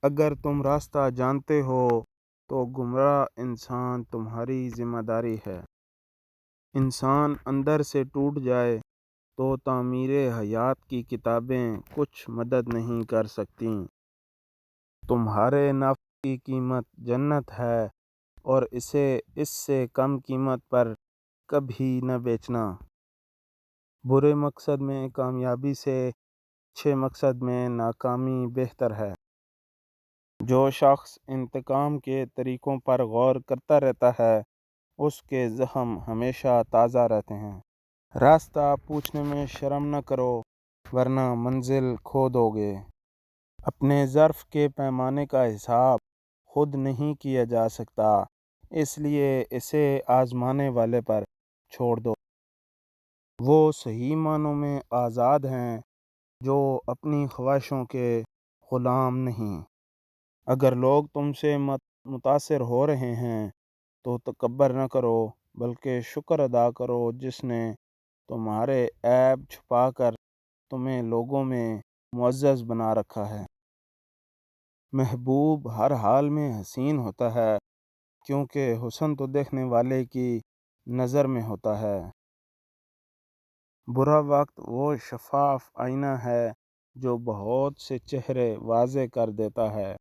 اگر تم راستہ جانتے ہو تو گمراہ انسان تمہاری ذمہ داری ہے۔ انسان اندر سے ٹوٹ جائے تو تعمیر حیات کی کتابیں کچھ مدد نہیں کر سکتیں۔ تمہارے نفس کی قیمت جنت ہے اور اسے اس سے کم قیمت پر کبھی نہ بیچنا۔ برے مقصد میں کامیابی سے اچھے مقصد میں ناکامی بہتر ہے۔ جو شخص انتقام کے طریقوں پر غور کرتا رہتا ہے اس کے زخم ہمیشہ تازہ رہتے ہیں۔ راستہ پوچھنے میں شرم نہ کرو ورنہ منزل کھو دو گے۔ اپنے ظرف کے پیمانے کا حساب خود نہیں کیا جا سکتا، اس لیے اسے آزمانے والے پر چھوڑ دو۔ وہ صحیح معنوں میں آزاد ہیں جو اپنی خواہشوں کے غلام نہیں۔ اگر لوگ تم سے متاثر ہو رہے ہیں تو تکبر نہ کرو بلکہ شکر ادا کرو جس نے تمہارے عیب چھپا کر تمہیں لوگوں میں معزز بنا رکھا ہے۔ محبوب ہر حال میں حسین ہوتا ہے کیونکہ حسن تو دیکھنے والے کی نظر میں ہوتا ہے۔ برا وقت وہ شفاف آئینہ ہے جو بہت سے چہرے واضح کر دیتا ہے۔